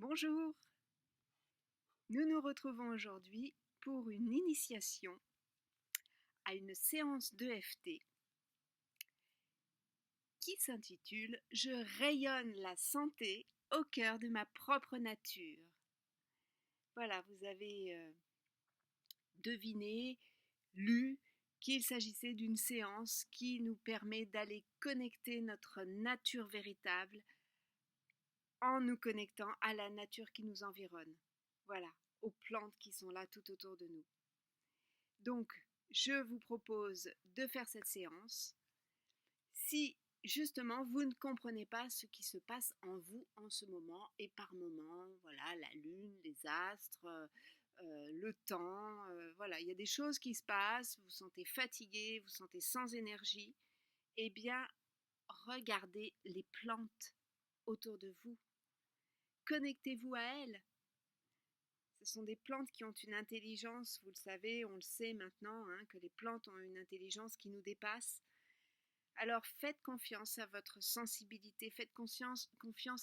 Bonjour, nous nous retrouvons aujourd'hui pour une initiation à une séance d'EFT qui s'intitule Je rayonne la santé au cœur de ma propre nature. Voilà, vous avez deviné, lu qu'il s'agissait d'une séance qui nous permet d'aller connecter notre nature véritable en nous connectant à la nature qui nous environne. Voilà, aux plantes qui sont là tout autour de nous. Donc, je vous propose de faire cette séance si justement vous ne comprenez pas ce qui se passe en vous en ce moment et par moment, voilà, la lune, les astres, le temps, voilà, il y a des choses qui se passent, vous vous sentez fatigué, vous vous sentez sans énergie, eh bien, regardez les plantes autour de vous, connectez-vous à elles. Ce sont des plantes qui ont une intelligence, vous le savez, on le sait maintenant, hein, que les plantes ont une intelligence qui nous dépasse. Alors faites confiance à votre sensibilité, faites confiance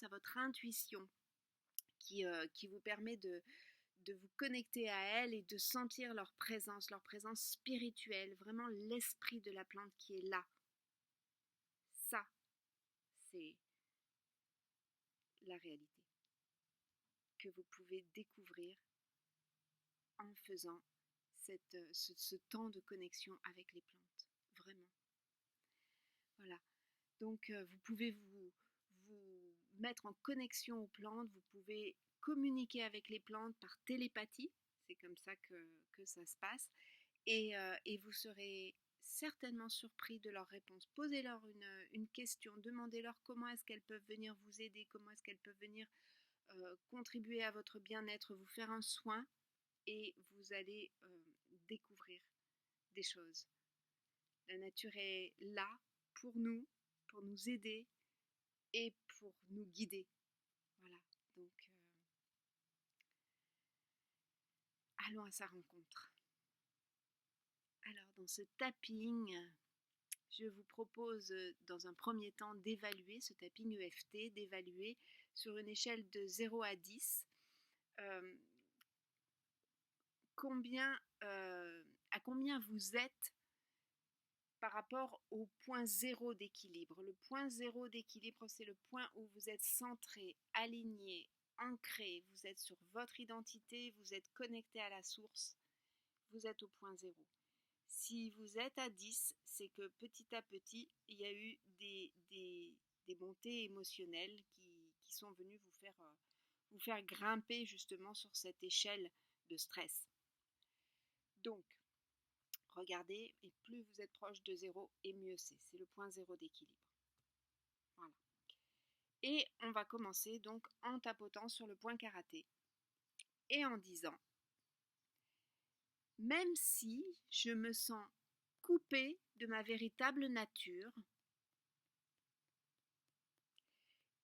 à votre intuition qui vous permet de vous connecter à elles et de sentir leur présence spirituelle, vraiment l'esprit de la plante qui est là. Ça, c'est la réalité que vous pouvez découvrir en faisant ce temps de connexion avec les plantes. Vraiment. Voilà. Donc, vous pouvez vous mettre en connexion aux plantes, vous pouvez communiquer avec les plantes par télépathie, c'est comme ça que ça se passe, et vous serez certainement surpris de leurs réponses. Posez-leur une question, demandez-leur comment est-ce qu'elles peuvent venir vous aider, comment est-ce qu'elles peuvent venir contribuer à votre bien-être, vous faire un soin, et vous allez découvrir des choses. La nature est là pour nous aider et pour nous guider. Voilà, donc allons à sa rencontre. Alors dans ce tapping, je vous propose dans un premier temps d'évaluer ce tapping EFT, d'évaluer sur une échelle de 0 à 10 euh, à combien vous êtes par rapport au point zéro d'équilibre. Le point zéro d'équilibre, c'est le point où vous êtes centré, aligné, ancré, vous êtes sur votre identité, vous êtes connecté à la source, vous êtes au point zéro. Si vous êtes à 10, c'est que petit à petit, il y a eu des montées émotionnelles qui sont venues vous faire grimper justement sur cette échelle de stress. Donc, regardez, et plus vous êtes proche de zéro, et mieux c'est. C'est le point zéro d'équilibre. Voilà. Et on va commencer donc en tapotant sur le point karaté et en disant, même si je me sens coupée de ma véritable nature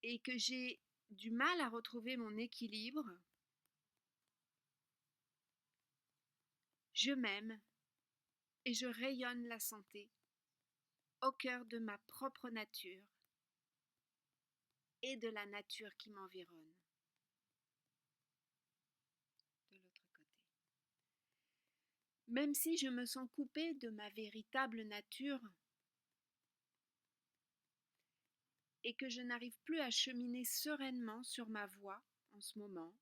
et que j'ai du mal à retrouver mon équilibre, je m'aime et je rayonne la santé au cœur de ma propre nature et de la nature qui m'environne. De l'autre côté. Même si je me sens coupée de ma véritable nature et que je n'arrive plus à cheminer sereinement sur ma voie en ce moment,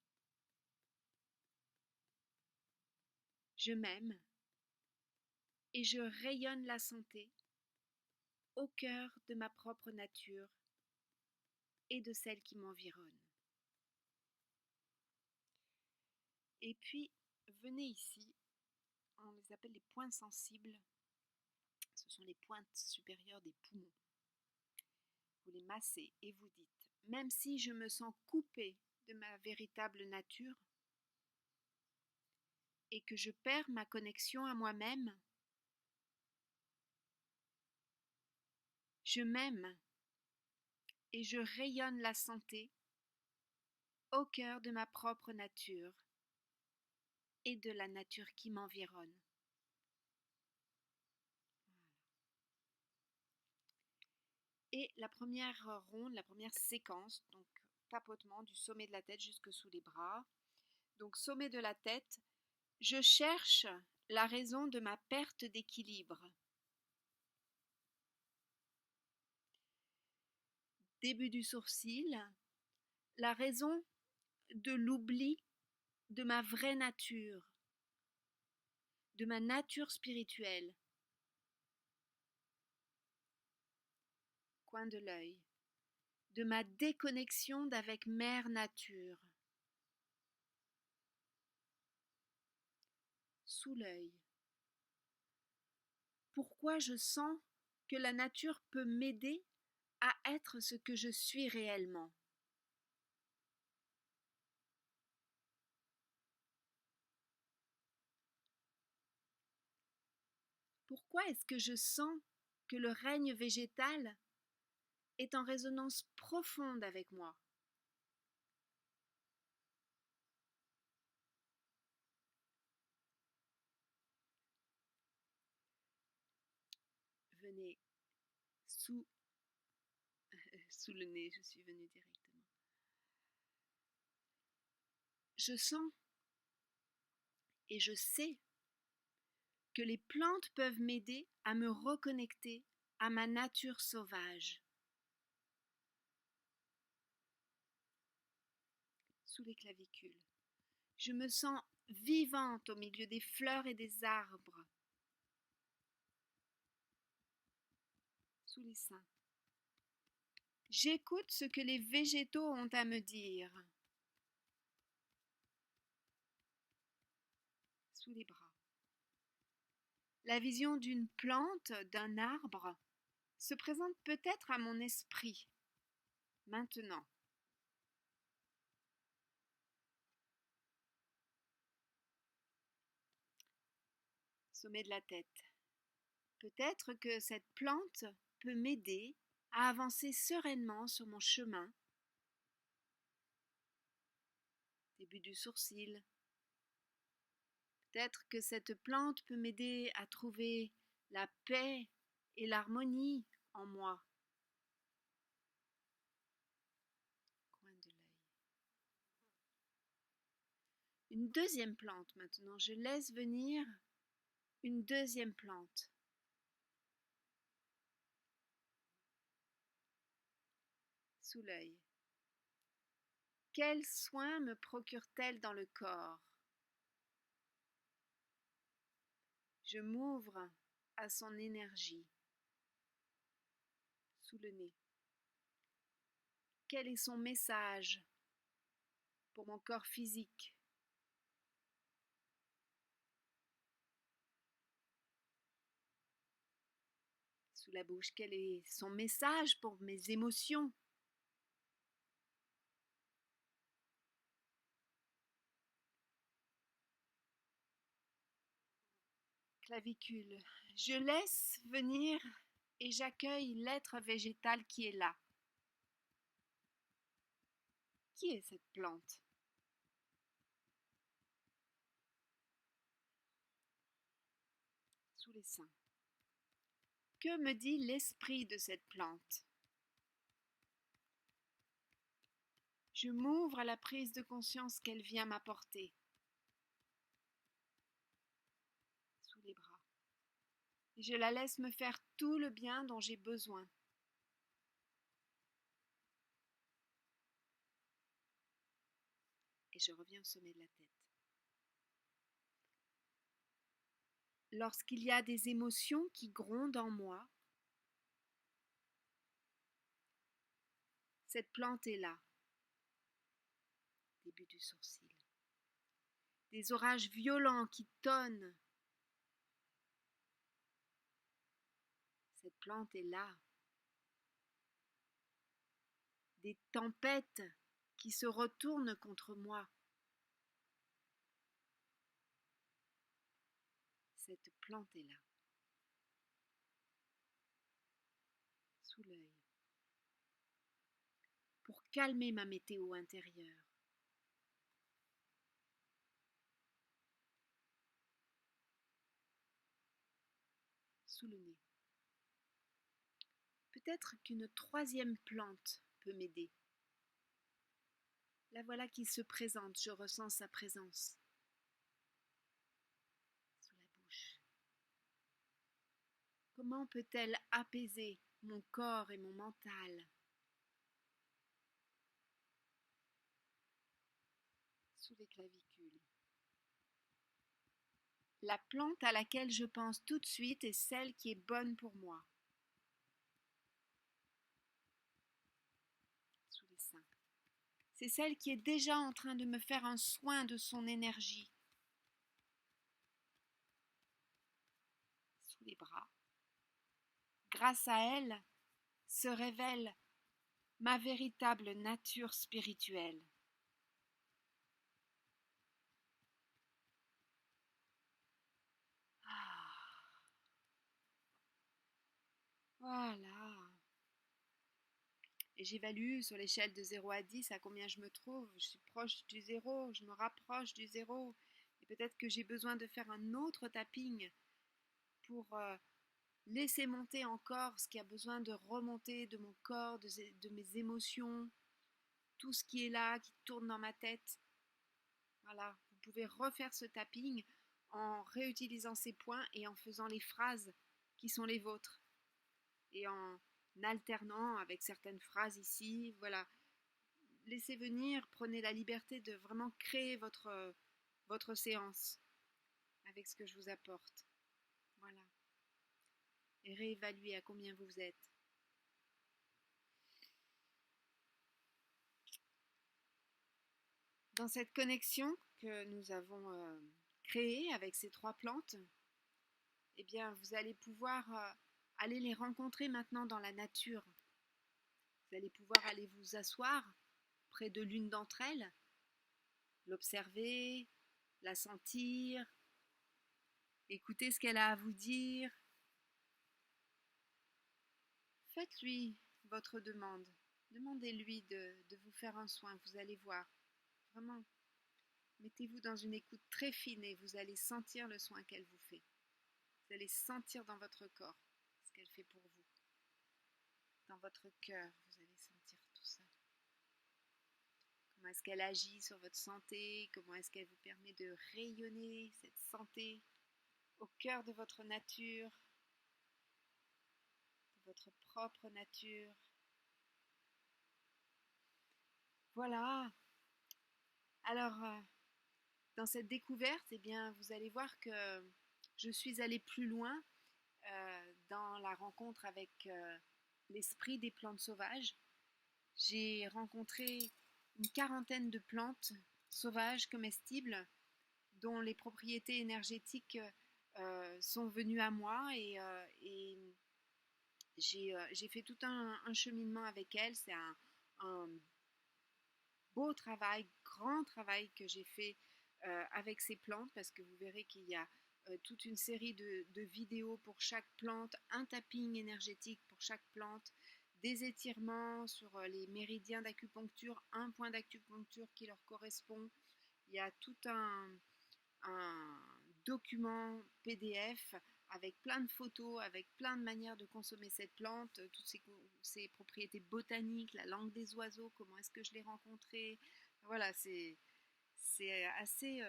je m'aime et je rayonne la santé au cœur de ma propre nature et de celle qui m'environne. Et puis, venez ici, on les appelle les points sensibles, ce sont les pointes supérieures des poumons. Vous les massez et vous dites, même si je me sens coupée de ma véritable nature et que je perds ma connexion à moi-même, je m'aime et je rayonne la santé au cœur de ma propre nature et de la nature qui m'environne. Et la première ronde, la première séquence, donc tapotement du sommet de la tête jusque sous les bras. Donc sommet de la tête, je cherche la raison de ma perte d'équilibre. Début du sourcil, la raison de l'oubli de ma vraie nature, de ma nature spirituelle. Coin de l'œil, de ma déconnexion d'avec Mère Nature. Sous l'œil. Pourquoi je sens que la nature peut m'aider à être ce que je suis réellement. Pourquoi est-ce que je sens que le règne végétal est en résonance profonde avec moi? Venez sous le nez, je suis venue directement. Je sens et je sais que les plantes peuvent m'aider à me reconnecter à ma nature sauvage. Sous les clavicules. Je me sens vivante au milieu des fleurs et des arbres. Sous les seins. J'écoute ce que les végétaux ont à me dire. Sous les bras. La vision d'une plante, d'un arbre, se présente peut-être à mon esprit, maintenant. Sommet de la tête. Peut-être que cette plante peut m'aider à avancer sereinement sur mon chemin. Début du sourcil. Peut-être que cette plante peut m'aider à trouver la paix et l'harmonie en moi. Coin de l'œil. Une deuxième plante maintenant. Je laisse venir une deuxième plante. Sous l'œil. Quels soins me procure-t-elle dans le corps? Je m'ouvre à son énergie. Sous le nez. Quel est son message pour mon corps physique? Sous la bouche, quel est son message pour mes émotions? Clavicule. Je laisse venir et j'accueille l'être végétal qui est là. Qui est cette plante? Sous les seins. Que me dit l'esprit de cette plante? Je m'ouvre à la prise de conscience qu'elle vient m'apporter. Sous les bras. Et je la laisse me faire tout le bien dont j'ai besoin. Et je reviens au sommet de la tête. Lorsqu'il y a des émotions qui grondent en moi, cette plante est là. Début du sourcil. Des orages violents qui tonnent. Cette plante est là. Des tempêtes qui se retournent contre moi. Cette plante est là. Sous l'œil. Pour calmer ma météo intérieure. Sous le nez. Peut-être qu'une troisième plante peut m'aider. La voilà qui se présente, je ressens sa présence sous la bouche. Comment peut-elle apaiser mon corps et mon mental? Sous les clavicules. La plante à laquelle je pense tout de suite est celle qui est bonne pour moi. Sous les seins. C'est celle qui est déjà en train de me faire un soin de son énergie. Sous les bras. Grâce à elle se révèle ma véritable nature spirituelle. Ah, voilà. Et j'évalue sur l'échelle de 0 à 10 à combien je me trouve. Je suis proche du 0, je me rapproche du 0. Et peut-être que j'ai besoin de faire un autre tapping pour laisser monter encore ce qui a besoin de remonter de mon corps, de mes émotions, tout ce qui est là, qui tourne dans ma tête. Voilà, vous pouvez refaire ce tapping en réutilisant ces points et en faisant les phrases qui sont les vôtres. Et en alternant avec certaines phrases ici, voilà. Laissez venir, prenez la liberté de vraiment créer votre séance avec ce que je vous apporte. Voilà. Et réévaluez à combien vous êtes. Dans cette connexion que nous avons créée avec ces 3 plantes, eh bien, vous allez pouvoir aller les rencontrer maintenant dans la nature. Vous allez pouvoir aller vous asseoir près de l'une d'entre elles, l'observer, la sentir, écouter ce qu'elle a à vous dire. Faites-lui votre demande. Demandez-lui de vous faire un soin. Vous allez voir. Vraiment. Mettez-vous dans une écoute très fine et vous allez sentir le soin qu'elle vous fait. Vous allez sentir dans votre corps ce qu'elle fait pour vous. Dans votre cœur, vous allez sentir tout ça. Comment est-ce qu'elle agit sur votre santé? Comment est-ce qu'elle vous permet de rayonner cette santé au cœur de votre nature, de votre propre nature? Voilà. Alors, dans cette découverte, eh bien, vous allez voir que je suis allée plus loin dans la rencontre avec l'esprit des plantes sauvages. J'ai rencontré une quarantaine de plantes sauvages comestibles dont les propriétés énergétiques sont venues à moi et j'ai fait tout un cheminement avec elles. C'est un beau travail, grand travail que j'ai fait avec ces plantes parce que vous verrez qu'il y a toute une série de vidéos pour chaque plante, un tapping énergétique pour chaque plante, des étirements sur les méridiens d'acupuncture, un point d'acupuncture qui leur correspond. Il y a tout un document PDF avec plein de photos, avec plein de manières de consommer cette plante, toutes ses propriétés botaniques, la langue des oiseaux, comment est-ce que je l'ai rencontrée. Voilà, c'est assez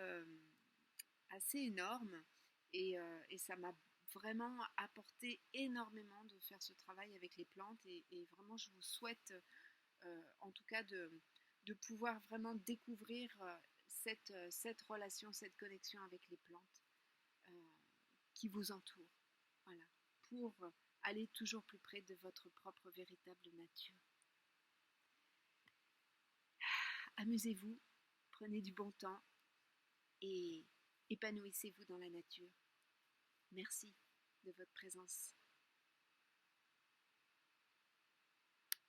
énorme et ça m'a vraiment apporté énormément de faire ce travail avec les plantes et vraiment je vous souhaite en tout cas de pouvoir vraiment découvrir cette relation, cette connexion avec les plantes euh, qui vous entourent. Voilà, pour aller toujours plus près de votre propre véritable nature. Amusez-vous, prenez du bon temps et épanouissez-vous dans la nature. Merci de votre présence.